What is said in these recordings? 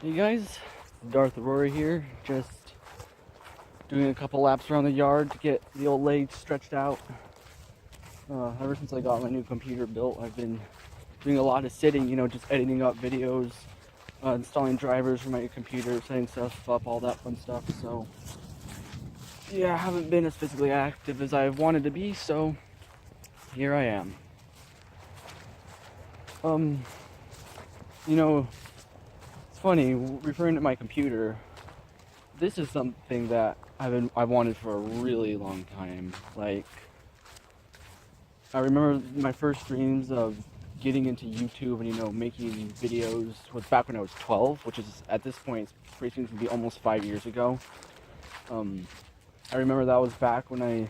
Hey guys, Darth Aurora here, just doing a couple laps around the yard to get the old legs stretched out. Ever since I got my new computer built, I've been doing a lot of sitting, just editing up videos, installing drivers for my computer, setting stuff up, all that fun stuff. So, yeah, I haven't been as physically active as I've wanted to be, so here I am. Um, it's funny, referring to my computer, this is something that I've wanted for a really long time. Like, I remember my first dreams of getting into YouTube and making videos was back when I was 12, which is at this point it's pretty soon to be almost 5 years ago. I remember that was back when I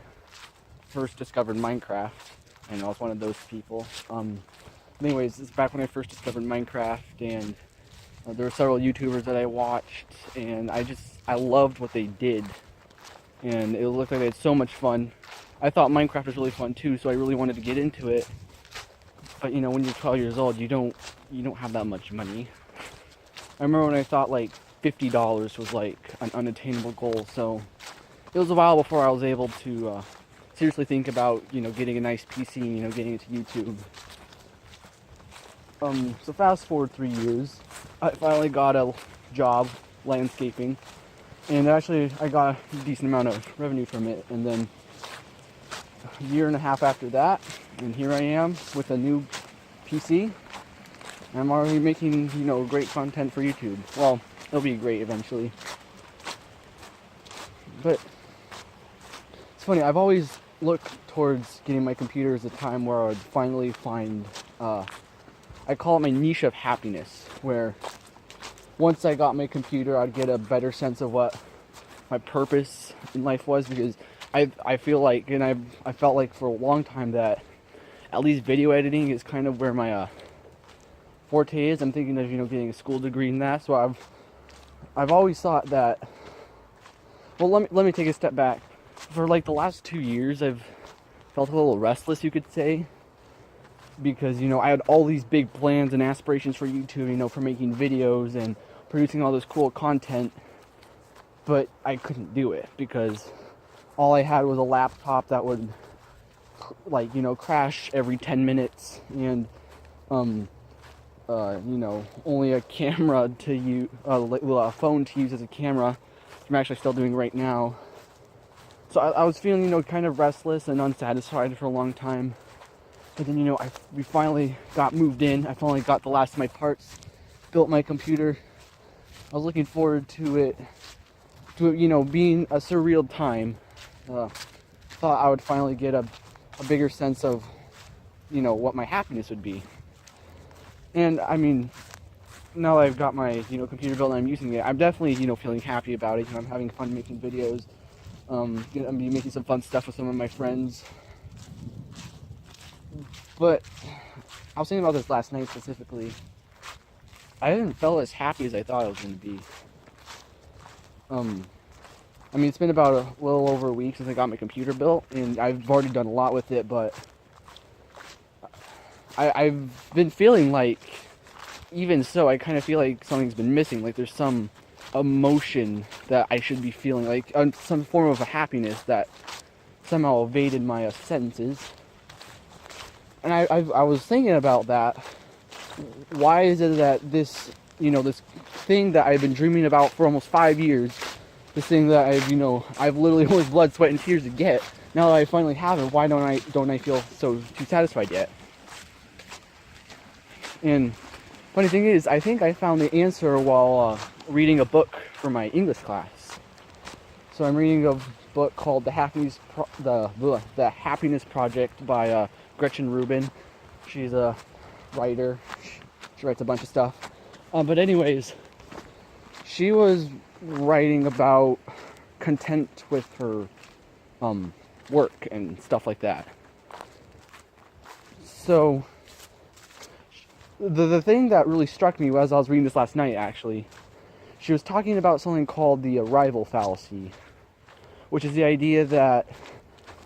first discovered Minecraft, and I was one of those people. Anyways, this is back when I first discovered Minecraft, and there were several YouTubers that I watched, and I loved what they did, and it looked like they had so much fun. I thought Minecraft was really fun too, so I really wanted to get into it. But when you're 12 years old, you don't have that much money. I remember when I thought like $50 was like an unattainable goal, so it was a while before I was able to seriously think about getting a nice PC and getting into YouTube. So fast forward 3 years, I finally got a job landscaping, and actually I got a decent amount of revenue from it. And then a year and a half after that, and here I am with a new PC. I'm already making great content for YouTube. Well, it'll be great eventually. But it's funny, I've always looked towards getting my computer as a time where I would finally find I call it my niche of happiness, where once I got my computer, I'd get a better sense of what my purpose in life was, because I feel like, and I felt like for a long time that at least video editing is kind of where my forte is. I'm thinking of getting a school degree in that. So I've always thought that. Well, let me take a step back. For like the last 2 years, I've felt a little restless, you could say, because I had all these big plans and aspirations for YouTube, for making videos and producing all this cool content, but I couldn't do it because all I had was a laptop that would crash every 10 minutes, and only a camera to use, a phone to use as a camera, which I'm actually still doing right now. So I was feeling kind of restless and unsatisfied for a long time. But then, we finally got moved in. I finally got the last of my parts, built my computer. I was looking forward to it, being a surreal time. Thought I would finally get a bigger sense of, what my happiness would be. And I mean, now that I've got my, computer built and I'm using it, I'm definitely, feeling happy about it. I'm having fun making videos. I'm gonna be making some fun stuff with some of my friends. But I was thinking about this last night specifically. I didn't feel as happy as I thought I was going to be. I mean, it's been about a little over a week since I got my computer built, and I've already done a lot with it, but I've been feeling like, even so, I kind of feel like something's been missing. Like there's some emotion that I should be feeling, like some form of a happiness that somehow evaded my senses. And I was thinking about that. Why is it that this, this thing that I've been dreaming about for almost 5 years, this thing that I've literally worked blood, sweat, and tears to get, now that I finally have it, why don't I feel so too satisfied yet? And funny thing is, I think I found the answer while reading a book for my English class. So I'm reading a book called The Happiness Project by Gretchen Rubin. She's a writer. She writes a bunch of stuff. But anyways, she was writing about content with her work and stuff like that. So the thing that really struck me as I was reading this last night, actually, she was talking about something called the arrival fallacy, which is the idea that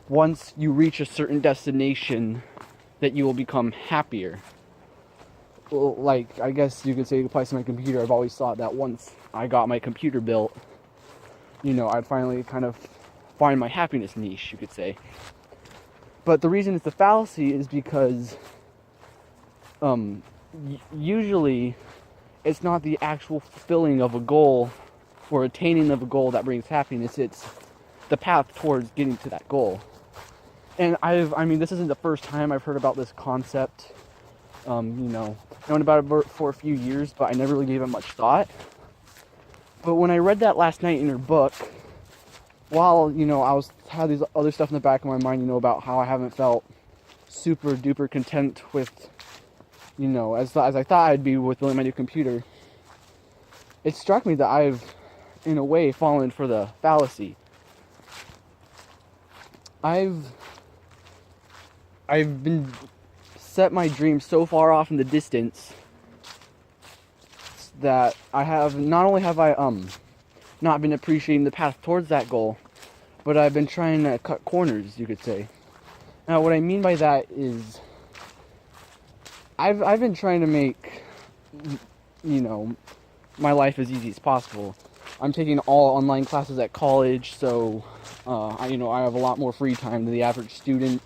once you reach a certain destination, that you will become happier. like, I guess you could say it applies to my computer. I've always thought that once I got my computer built, I'd finally kind of find my happiness niche, you could say. But the reason it's a fallacy is because usually it's not the actual fulfilling of a goal or attaining of a goal that brings happiness. It's the path towards getting to that goal. And this isn't the first time I've heard about this concept. Known about it for a few years, but I never really gave it much thought. But when I read that last night in her book, while, had these other stuff in the back of my mind, about how I haven't felt super duper content with, as I thought I'd be with my new computer, it struck me that I've, in a way, fallen for the fallacy. I've been set my dreams so far off in the distance that I have, not only have I not been appreciating the path towards that goal, but I've been trying to cut corners, you could say. Now, what I mean by that is I've been trying to make, my life as easy as possible. I'm taking all online classes at college, so I have a lot more free time than the average student.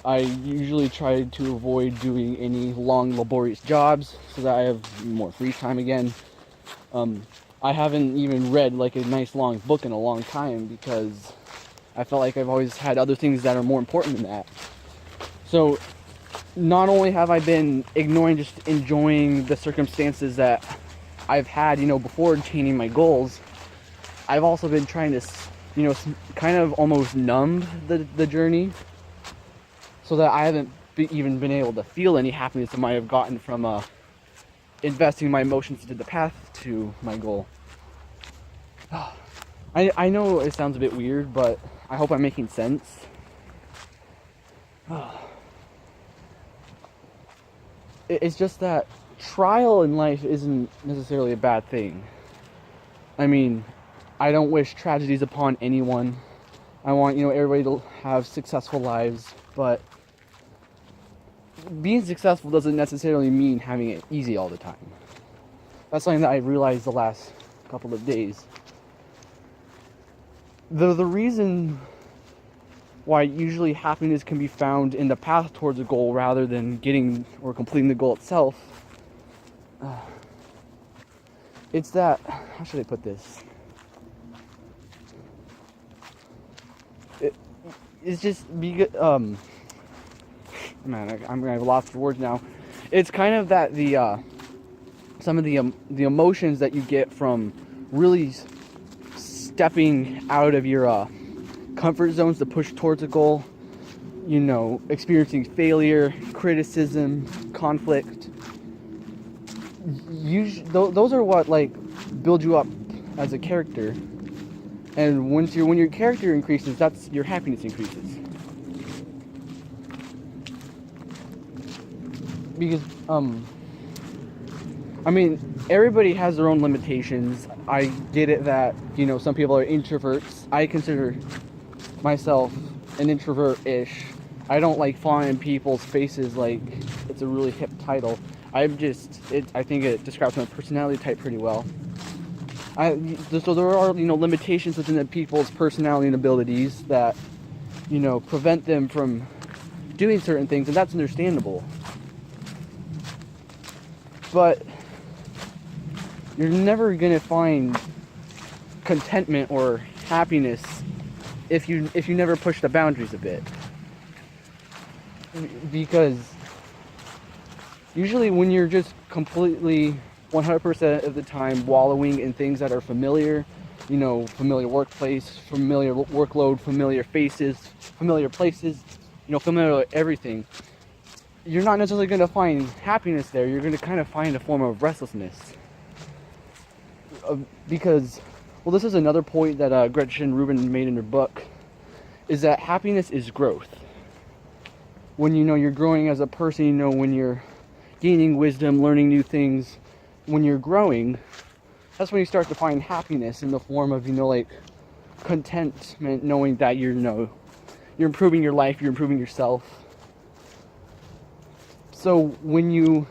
I usually try to avoid doing any long, laborious jobs so that I have more free time again. I haven't even read like a nice long book in a long time because I felt like I've always had other things that are more important than that. So not only have I been ignoring, just enjoying the circumstances that I've had, before attaining my goals, I've also been trying to, kind of almost numb the journey so that I haven't even been able to feel any happiness I might have gotten from investing my emotions into the path to my goal. I know it sounds a bit weird, but I hope I'm making sense. It's just that trial in life isn't necessarily a bad thing. I mean, I don't wish tragedies upon anyone. I want, everybody to have successful lives, but being successful doesn't necessarily mean having it easy all the time. That's something that I realized the last couple of days. The reason why usually happiness can be found in the path towards a goal rather than getting or completing the goal itself, it's that, how should I put this? It's just, man, I'm gonna have lots of words now. It's kind of that some of the emotions that you get from really stepping out of your comfort zones to push towards a goal, experiencing failure, criticism, conflict. Those are what build you up as a character. And when your character increases, that's your happiness increases. Because everybody has their own limitations. I get it that, some people are introverts. I consider myself an introvert-ish. I don't like falling in people's faces like it's a really hip title. I think it describes my personality type pretty well. So there are, limitations within the people's personality and abilities that, prevent them from doing certain things, and that's understandable. But you're never gonna find contentment or happiness if you never push the boundaries a bit. Because usually when you're just completely 100% of the time wallowing in things that are familiar, familiar workplace, familiar workload, familiar faces, familiar places, familiar with everything, you're not necessarily going to find happiness there. You're going to kind of find a form of restlessness. Because, this is another point that Gretchen Rubin made in her book, is that happiness is growth. When you're growing as a person, when you're gaining wisdom, learning new things, when you're growing, that's when you start to find happiness in the form of, contentment, knowing that you're improving your life, you're improving yourself. So when you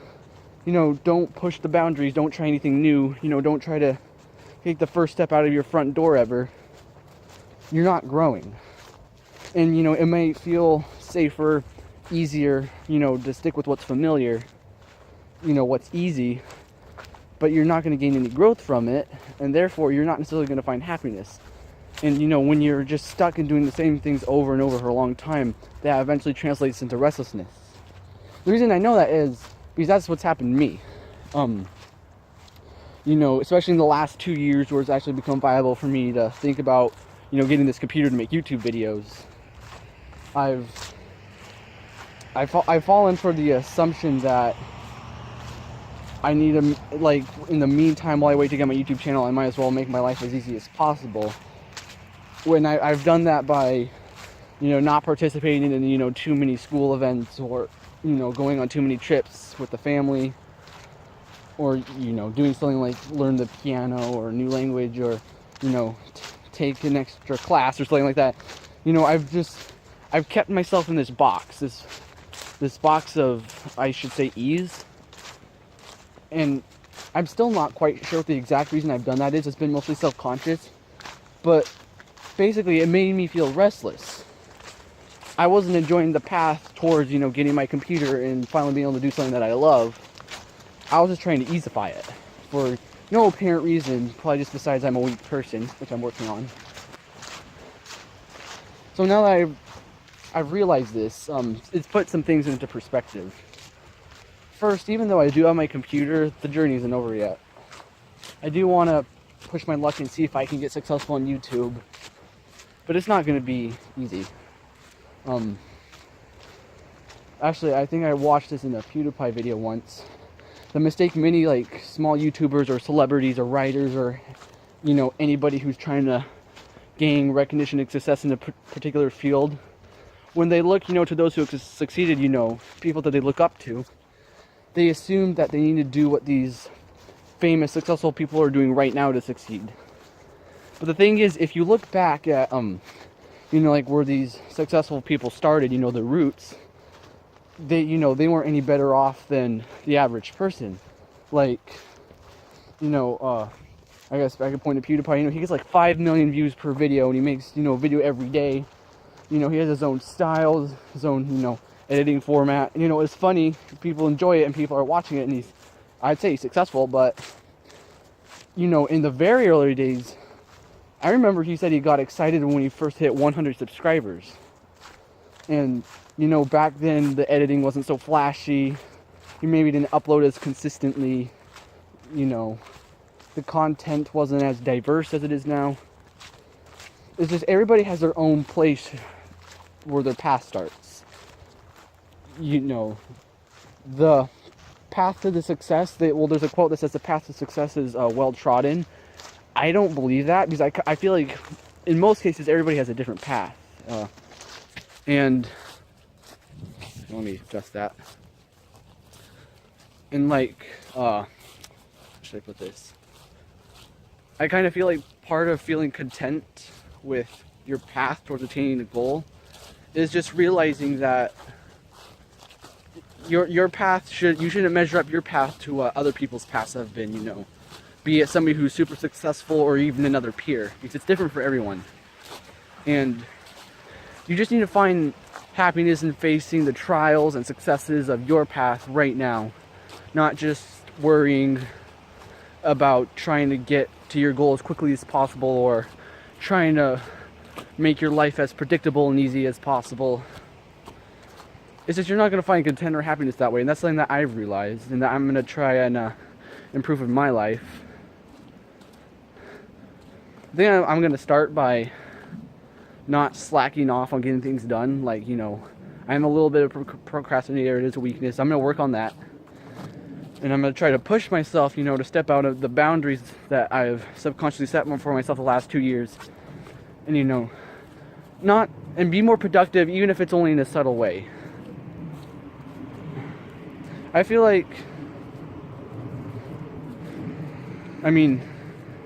don't push the boundaries, don't try anything new, don't try to take the first step out of your front door ever, you're not growing. And, it may feel safer, easier, to stick with what's familiar, what's easy, but you're not going to gain any growth from it, and therefore you're not necessarily going to find happiness. And, when you're just stuck in doing the same things over and over for a long time, that eventually translates into restlessness. The reason I know that is because that's what's happened to me. Especially in the last 2 years where it's actually become viable for me to think about, getting this computer to make YouTube videos. I've fallen for the assumption that I need to, like, in the meantime, while I wait to get my YouTube channel, I might as well make my life as easy as possible. When I've done that by, not participating in, too many school events, or, going on too many trips with the family, or, doing something like learn the piano or a new language, or, take an extra class or something like that. I've kept myself in this box, this box of, I should say, ease. And I'm still not quite sure what the exact reason I've done that is. It's been mostly self-conscious. But basically, it made me feel restless. I wasn't enjoying the path towards, getting my computer and finally being able to do something that I love. I was just trying to easeify it for no apparent reason, probably just besides I'm a weak person, which I'm working on. So now that I've realized this, it's put some things into perspective. First, even though I do have my computer, the journey isn't over yet. I do want to push my luck and see if I can get successful on YouTube, but it's not going to be easy. Actually, I think I watched this in a PewDiePie video once. The mistake many small YouTubers or celebrities or writers or anybody who's trying to gain recognition and success in a particular field, when they look to those who have succeeded, people that they look up to, they assume that they need to do what these famous successful people are doing right now to succeed. But the thing is, if you look back at where these successful people started, the roots, they weren't any better off than the average person. I guess I could point to PewDiePie. He gets 5 million views per video, and he makes video every day. He has his own style, his own editing format. It's funny, people enjoy it, and people are watching it, and I'd say he's successful. But in the very early days, I remember he said he got excited when he first hit 100 subscribers. And back then the editing wasn't so flashy. He maybe didn't upload as consistently. The content wasn't as diverse as it is now. It's just everybody has their own place where their path starts. The path to the success, there's a quote that says the path to success is well trodden. I don't believe that, because I feel like in most cases everybody has a different path. And let me adjust that. And how should I put this? I kind of feel like part of feeling content with your path towards attaining a goal is just realizing that your path you shouldn't measure up your path to what other people's paths have been, be it somebody who's super successful or even another peer, because it's different for everyone. And you just need to find happiness in facing the trials and successes of your path right now, not just worrying about trying to get to your goal as quickly as possible or trying to make your life as predictable and easy as possible. It's just you're not going to find content or happiness that way, and that's something that I've realized and that I'm going to try and improve in my life. I think I'm going to start by not slacking off on getting things done. I'm a little bit of a procrastinator. It is a weakness. I'm going to work on that. And I'm going to try to push myself, to step out of the boundaries that I've subconsciously set for myself the last 2 years. And, and be more productive, even if it's only in a subtle way. I feel like,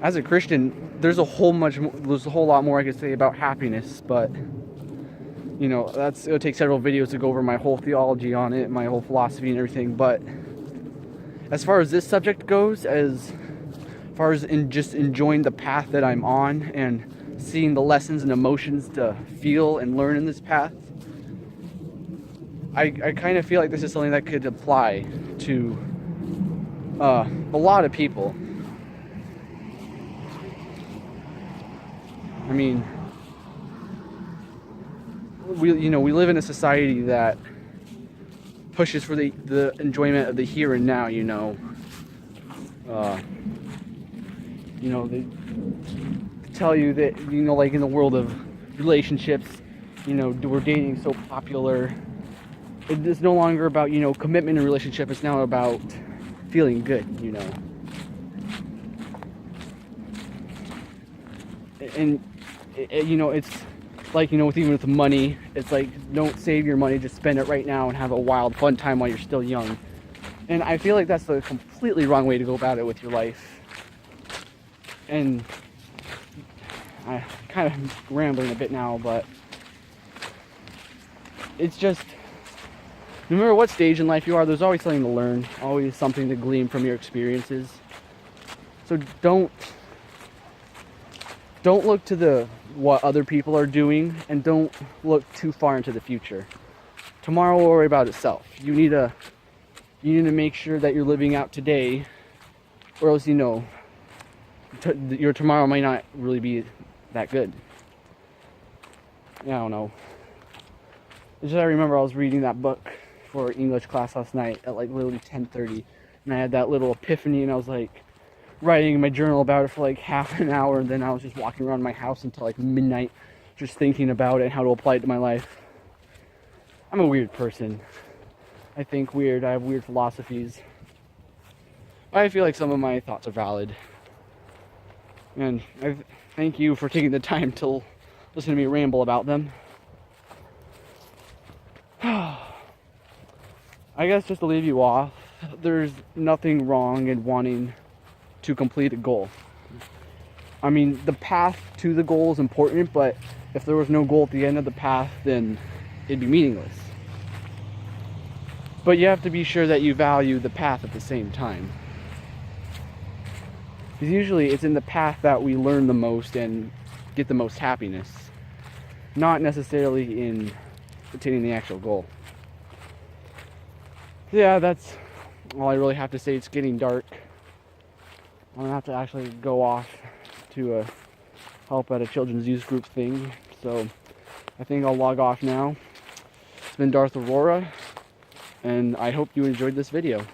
as a Christian, there's a whole lot more I could say about happiness, but you know, it'll take several videos to go over my whole theology on it, my whole philosophy and everything. But as far as this subject goes, as far as just enjoying the path that I'm on and seeing the lessons and emotions to feel and learn in this path, I kind of feel like this is something that could apply to a lot of people. I mean, we live in a society that pushes for the enjoyment of the here and now. They tell you that, like in the world of relationships, we're dating so popular. It is no longer about, commitment in a relationship. It's now about feeling good, And, it's like, with money, it's like, don't save your money, just spend it right now and have a wild, fun time while you're still young. And I feel like that's the completely wrong way to go about it with your life. And I kind of rambling a bit now, but it's just, no matter what stage in life you are, there's always something to learn, always something to glean from your experiences. So don't look to what other people are doing, and don't look too far into the future. Tomorrow will worry about itself. You need to make sure that you're living out today, or else your tomorrow might not really be that good. Yeah, I don't know. It's just, I remember I was reading that book for English class last night at like literally 10:30, and I had that little epiphany, and I was like writing in my journal about it for like half an hour, and then I was just walking around my house until like midnight, just thinking about it and how to apply it to my life. I'm a weird person. I think weird. I have weird philosophies. I feel like some of my thoughts are valid. And I thank you for taking the time to listen to me ramble about them. I guess just to leave you off, there's nothing wrong in wanting to complete a goal. I mean, the path to the goal is important, but if there was no goal at the end of the path, then it'd be meaningless. But you have to be sure that you value the path at the same time. Because usually it's in the path that we learn the most and get the most happiness, not necessarily in attaining the actual goal. Yeah, that's all I really have to say. It's getting dark. I'm gonna have to actually go off to help at a children's youth group thing, so I think I'll log off now. It's been Darth Aurora, and I hope you enjoyed this video.